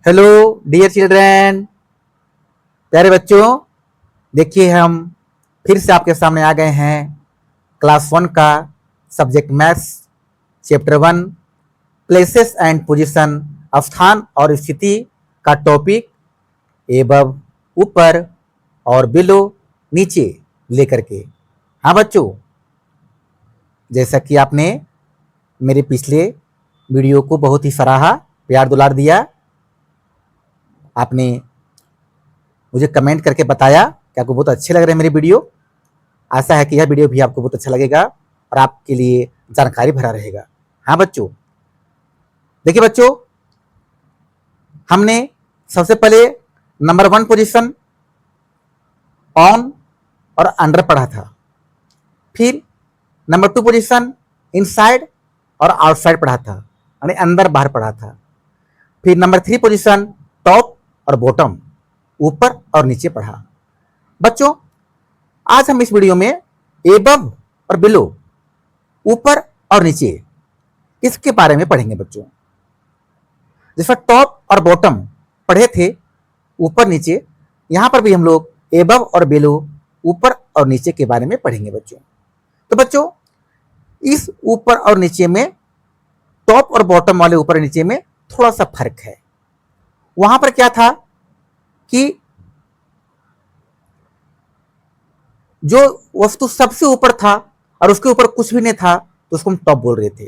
Hello dear children, प्यारे बच्चों। देखिए हम फिर से आपके सामने आ गए हैं क्लास 1 का subject maths chapter 1 places and position, स्थान और स्थिति का टॉपिक एबव ऊपर और बिलो नीचे लेकर के। हाँ बच्चों, जैसा कि आपने मेरे पिछले वीडियो को बहुत ही सराहा, प्यार दुलार दिया, आपने मुझे कमेंट करके बताया कि आपको बहुत अच्छे लग रहे हैं मेरे वीडियो। आशा है कि यह वीडियो भी आपको बहुत अच्छा लगेगा और आपके लिए जानकारी भरा रहेगा। हाँ बच्चों, देखिए बच्चों, हमने सबसे पहले नंबर 1 पोजीशन ऑन और अंडर पढ़ा था। फिर नंबर 2 पोजीशन इनसाइड और आउटसाइड पढ़ा था, यानी अंदर बाहर पढ़ा था। फिर नंबर 3 पोजीशन टॉप और बॉटम, ऊपर और नीचे पढ़ा। बच्चों, आज हम इस वीडियो में एबव और बिलो, ऊपर और नीचे, इसके बारे में पढ़ेंगे बच्चों। जैसा टॉप और बॉटम पढ़े थे, ऊपर नीचे, यहां पर भी हम लोग एबव और बिलो, ऊपर और नीचे के बारे में पढ़ेंगे बच्चों। तो बच्चों, इस ऊपर और नीचे में, टॉप और बॉटम वाले ऊपर और नीचे में थोड़ा सा फर्क है। वहां पर क्या था कि जो वस्तु सबसे ऊपर था और उसके ऊपर कुछ भी नहीं था तो उसको हम टॉप बोल रहे थे,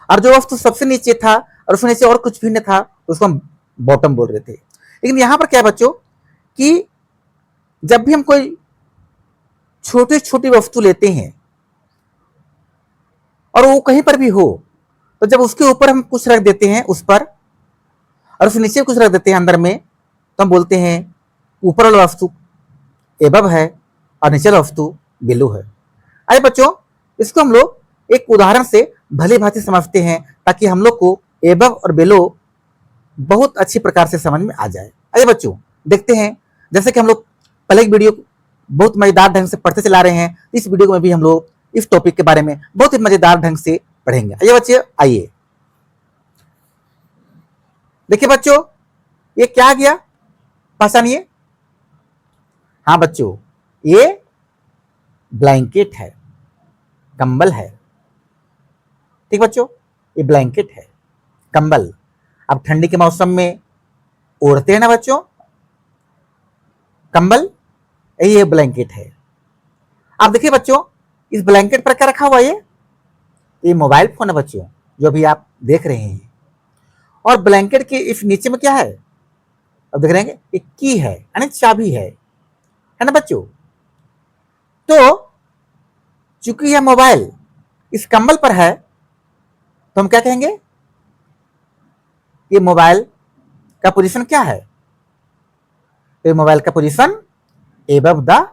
और जो वस्तु सबसे नीचे था और उसके नीचे और कुछ भी नहीं था तो उसको हम बॉटम बोल रहे थे। लेकिन यहां पर क्या है बच्चों कि जब भी हम कोई छोटी छोटी वस्तु लेते हैं और वो कहीं पर भी हो, तो जब उसके ऊपर हम कुछ रख देते हैं उस पर, और उसके नीचे कुछ रख देते हैं अंदर में, तो हम बोलते हैं ऊपर वाला वस्तु एबव है और नीचे वाला वस्तु बिलो है। आइए बच्चों, इसको हम लोग एक उदाहरण से भली भांति समझते हैं ताकि हम लोग को एबव और बिलो बहुत अच्छी प्रकार से समझ में आ जाए। आइए बच्चों, देखते हैं। जैसे कि हम लोग पहले एक वीडियो बहुत मजेदार ढंग से पढ़ते चला रहे हैं, इस वीडियो में भी हम लोग इस टॉपिक के बारे में बहुत ही मजेदार ढंग से पढ़ेंगे। आइए बच्चे, आइए देखिए बच्चों, ये क्या आ गया, पहचानिए। हाँ बच्चों, ये ब्लैंकेट है, कंबल है। ठीक बच्चों, ये ब्लैंकेट है, कंबल। अब ठंडी के मौसम में ओढ़ते हैं ना बच्चों कंबल, ये ब्लैंकेट है। अब देखिए बच्चों, इस ब्लैंकेट पर क्या रखा हुआ है? ये मोबाइल फोन है बच्चों, जो अभी आप देख रहे हैं। और ब्लैंकेट के इस नीचे में क्या है? अब देख रहे हैं, एक की है, यानी चाबी है ना बच्चों। तो चूंकि यह मोबाइल इस कंबल पर है तो हम क्या कहेंगे? ये मोबाइल का पोजीशन क्या है? तो मोबाइल का पोजीशन एबव द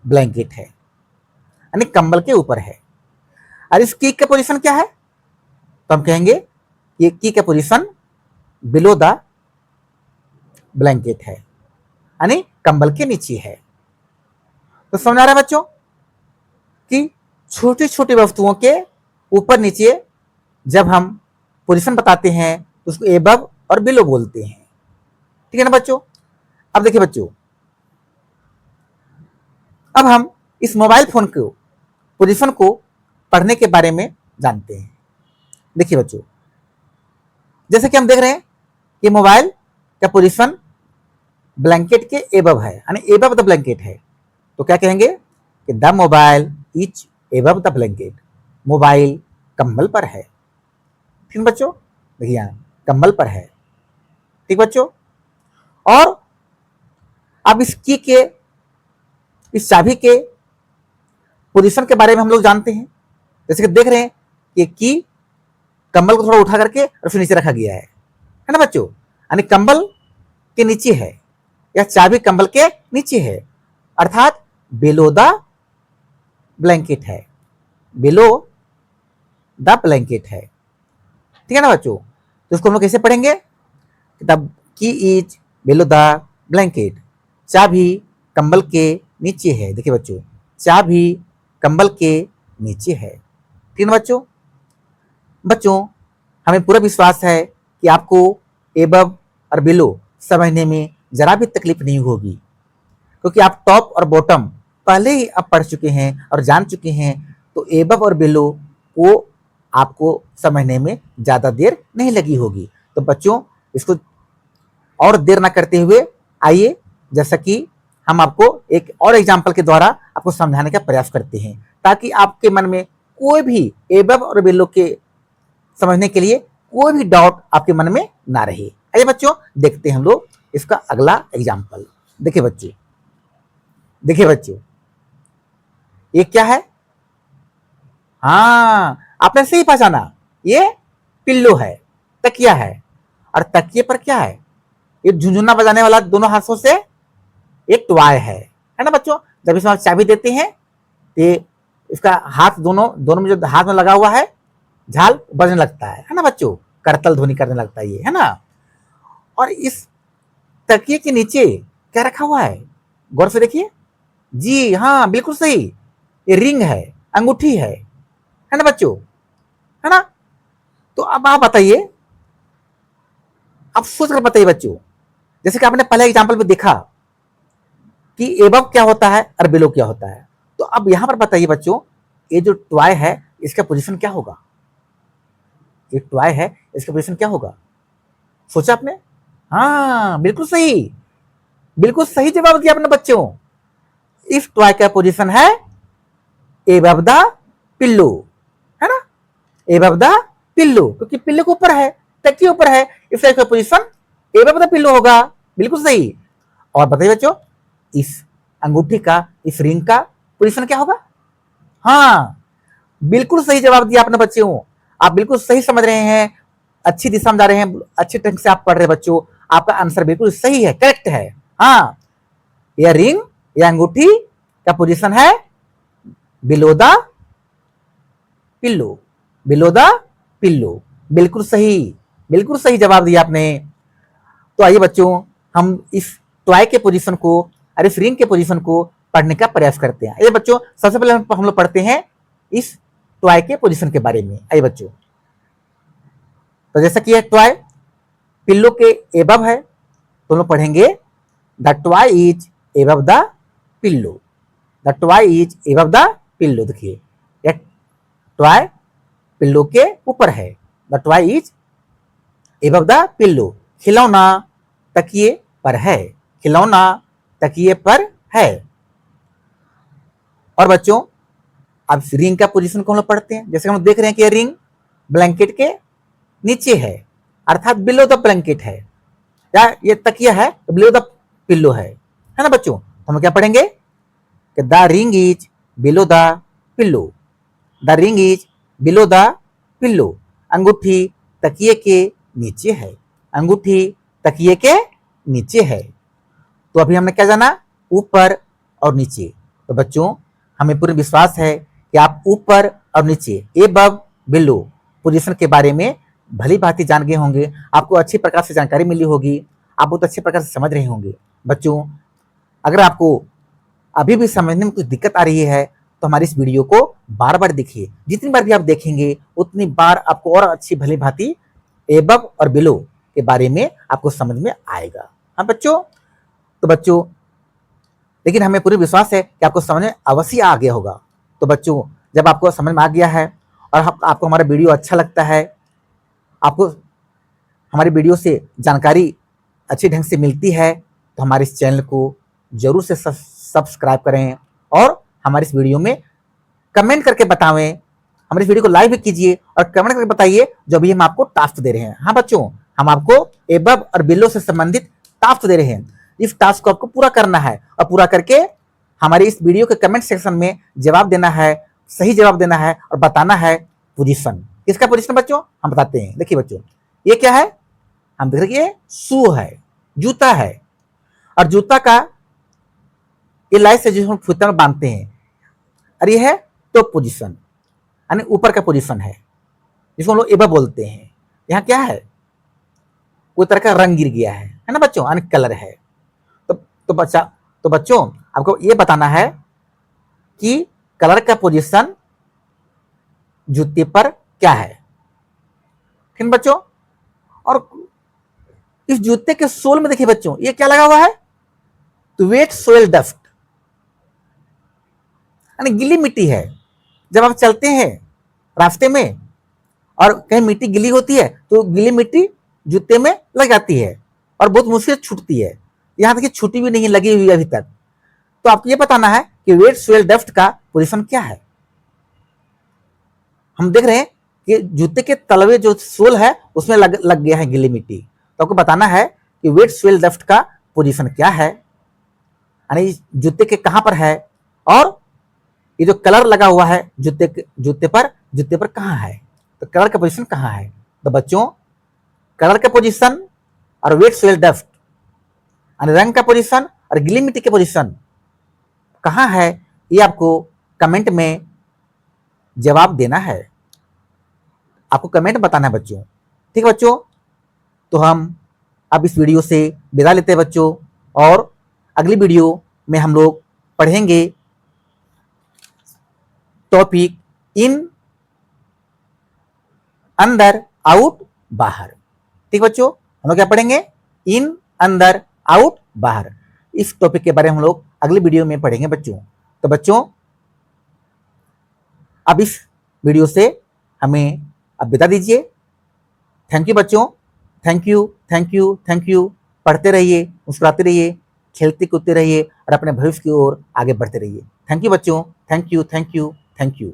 ब्लैंकेट है, यानी कंबल के ऊपर है। और इस की का पोजीशन क्या है? तो हम कहेंगे ये की का पोजीशन बिलो द ब्लैंकेट है, यानी कंबल के नीचे है। तो समझ आ रहा है बच्चों कि छोटी छोटी वस्तुओं के ऊपर नीचे जब हम पोजीशन बताते हैं तो उसको एबव और बिलो बोलते हैं। ठीक है ना बच्चों। अब देखिए बच्चों, अब हम इस मोबाइल फोन को पोजीशन को पढ़ने के बारे में जानते हैं। देखिए बच्चों, जैसे कि हम देख रहे हैं कि मोबाइल का पोजीशन ब्लैंकेट के एबव है, यानी एबव द ब्लैंकेट है। तो क्या कहेंगे कि the mobile is above the blanket, mobile कंबल पर है। ठीक बच्चों, देखिए यहाँ कंबल पर है। ठीक बच्चों, और अब इस की के, इस चाबी के पोजीशन के बारे में हम लोग जानते हैं। जैसे कि देख रहे हैं कि की कंबल को थोड़ा उठा करके और फिर नीचे रखा गया है ना बच्चों, यानी कंबल के नीचे है, या चाबी कंबल के नीचे है, अर्थात बिलो द ब्लैंकेट है, बिलो द ब्लैंकेट है। ठीक है ना बच्चों। तो इसको हम लोग कैसे पढ़ेंगे? The key is below the blanket, चाबी कंबल के नीचे है। देखिए बच्चों, चाबी कंबल के नीचे है। ठीक है ना बच्चों। बच्चों, हमें पूरा विश्वास है कि आपको एबव और बिलो समझने में जरा भी तकलीफ नहीं होगी, क्योंकि आप टॉप और बॉटम पहले ही आप पढ़ चुके हैं और जान चुके हैं। तो एबव और बिलो को आपको समझने में ज़्यादा देर नहीं लगी होगी। तो बच्चों, इसको और देर ना करते हुए आइए, जैसा कि हम आपको एक और एग्जाम्पल के द्वारा आपको समझाने का प्रयास करते हैं, ताकि आपके मन में कोई भी एबव और बिलो के समझने के लिए कोई भी डाउट आपके मन में ना रहे। आइए बच्चों, देखते हैं हम लोग इसका अगला एग्जाम्पल। देखिए बच्चों, ये क्या है? हाँ, आपने सही पहचाना, ये पिल्लो है, तकिया है। और तकिए पर क्या है? ये झुंझुना बजाने वाला दोनों हाथों से एक टॉय है ना बच्चों। जब इसमें आप चाबी देते हैं तो इसका हाथ दोनों में जो हाथ में लगा हुआ है झाल बजने लगता है ना बच्चों, करतल ध्वनि करने लगता है ये, है ना। और इस तकिए के नीचे क्या रखा हुआ है? गौर से देखिए। जी हाँ, बिल्कुल सही, ये रिंग है, अंगूठी है ना बच्चों, है ना। तो अब आप बताइए, आप सोच कर बताइए बच्चों, जैसे कि आपने पहले एग्जाम्पल में देखा कि एबव क्या होता है और बिलो क्या होता है। तो अब यहां पर बताइए बच्चों, ये जो टॉय है इसका पोजीशन क्या होगा? ये टॉय है, इसका पोजीशन क्या होगा? सोचा आपने? हाँ, बिल्कुल सही जवाब दिया आपने बच्चों। इस टॉय का पोजीशन है एबव द पिल्लो, है ना। एबव द पिल्लो, क्योंकि पिल्लो के ऊपर है, तकिए ऊपर है, इसलिए इसका पोजीशन एबव द पिल्लो होगा। बिल्कुल सही। और बताइए बच्चों, इस अंगूठी का, इस रिंग का पोजीशन क्या होगा? हाँ, बिल्कुल सही जवाब दिया आपने बच्चों। आप बिल्कुल सही समझ रहे हैं, अच्छी दिशा में जा रहे हैं, अच्छे ढंग से आप पढ़ रहे हैं बच्चों। आपका आंसर बिल्कुल सही है, करेक्ट है। हाँ, यह रिंग या अंगूठी का पोजीशन है below the pillow, below the pillow. बिल्कुल सही जवाब दिया आपने। तो आइए बच्चों, हम इस टॉय के पोजीशन को और इस रिंग के पोजीशन को पढ़ने का प्रयास करते हैं। आइए बच्चों, सबसे पहले हम लोग पढ़ते हैं इस टॉय के पोजीशन के बारे में। आइए बच्चों, तो जैसा कि यह टॉय पिल्लो के एबव है, तो हम लोग पढ़ेंगे the toy is above the pillow. The toy is above the pillow. देखिए, यह टॉय पिल्लो के ऊपर है। The toy is above the pillow. खिलौना तकिए पर है, खिलौना तकिए पर है। और बच्चों, अब रिंग का पोजीशन को हम लोग पढ़ते हैं। जैसे हम देख रहे हैं कि ये रिंग ब्लैंकेट के नीचे है, अर्थात बिलो द ब्लैंकेट है, या ये तकिया है तो बिलो द पिल्लो है ना बच्चों। तो हम क्या पढ़ेंगे कि the ring is below the pillow. The ring is below the pillow. अंगूठी तकिए के नीचे है, अंगूठी तकिए के नीचे है। तो अभी हमने क्या जाना? ऊपर और नीचे। तो बच्चों, हमें पूर्ण विश्वास है कि आप ऊपर और नीचे, एबव बिलो पोजीशन के बारे में भली भांति जान गए होंगे। आपको अच्छी प्रकार से जानकारी मिली होगी, आप बहुत अच्छे प्रकार से समझ रहे होंगे। बच्चों, अगर आपको अभी भी समझने में कुछ दिक्कत आ रही है तो हमारी इस वीडियो को बार बार देखिए। जितनी बार भी आप देखेंगे उतनी बार आपको और अच्छी भली भांति एबव और बिलो के बारे में आपको समझ में आएगा। हाँ बच्चों, तो बच्चों, लेकिन हमें पूरी विश्वास है कि आपको समझ में अवश्य आ गया होगा। तो बच्चों, जब आपको समझ में आ गया है और आपको हमारा वीडियो अच्छा लगता है, आपको हमारी वीडियो से जानकारी अच्छी ढंग से मिलती है, तो हमारे इस चैनल को जरूर से सब्सक्राइब करें और हमारे इस वीडियो में कमेंट करके बताएं। हमारे इस वीडियो को लाइक भी कीजिए और कमेंट करके बताइए जो भी हम आपको टास्क दे रहे हैं। हाँ बच्चों, हम आपको एबव और बिलो से संबंधित टास्क दे रहे हैं। इस टास्क को आपको पूरा करना है और पूरा करके हमारे इस वीडियो के कमेंट सेक्शन में जवाब देना है, सही जवाब देना है और बताना है पोजीशन। किसका पोजीशन बच्चों? हम बताते हैं। देखिए बच्चों, ये क्या है? हम देख रहे हैं ये शू है, जूता है। और जूता का ये लाइट से जिसको फीता में बांधते हैं, और ये है टॉप पोजीशन, यानी ऊपर का पोजीशन है, जिसको हम लोग एबव बोलते हैं। यहाँ क्या है? कोई तरह का रंग गिर गया है ना बच्चों, यानी कलर है। तो बच्चों, आपको ये बताना है कि कलर का पोजीशन जूते पर क्या है। ठीक बच्चों, और इस जूते के सोल में देखिए बच्चों, ये क्या लगा हुआ है? तो वेट सोयल डस्ट, यानी गीली मिट्टी है। जब आप चलते हैं रास्ते में और कहीं मिट्टी गीली होती है तो गीली मिट्टी जूते में लग जाती है और बहुत मुश्किल छूटती है। यहां तक कि छुट्टी भी नहीं लगी हुई अभी तक। तो आपको ये बताना है कि वेट सोयल डस्ट का पोजीशन क्या है। हम देख रहे हैं कि जूते के तलवे जो सोल है उसमें लग गया है गीली मिट्टी। तो आपको बताना है कि वेट सोयल डस्ट का पोजीशन क्या है, यानी जूते के कहां पर है, और ये जो कलर लगा हुआ है जूते पर कहां है, तो कलर का पोजीशन कहां है। तो बच्चों, कलर का पोजीशन और वेट सोयल डस्ट यानी रंग का पोजीशन और गीली मिट्टी के पोजीशन कहां है, ये आपको कमेंट में जवाब देना है। आपको कमेंट बताना है बच्चों। ठीक है बच्चों, तो हम अब इस वीडियो से विदा लेते हैं बच्चों, और अगली वीडियो में हम लोग पढ़ेंगे टॉपिक इन, अंदर, आउट, बाहर। ठीक बच्चों, हम लोग क्या पढ़ेंगे? इन, अंदर, आउट, बाहर। इस टॉपिक के बारे में हम लोग अगली वीडियो में पढ़ेंगे बच्चों। तो बच्चों, अब इस वीडियो से हमें अब विदा दीजिए। थैंक यू बच्चों, thank you, thank you, thank you. पढ़ते रहिए, मुस्कुराते रहिए, खेलते कूदते रहिए और अपने भविष्य की ओर आगे बढ़ते रहिए। थैंक यू बच्चों, thank you, thank you, thank you.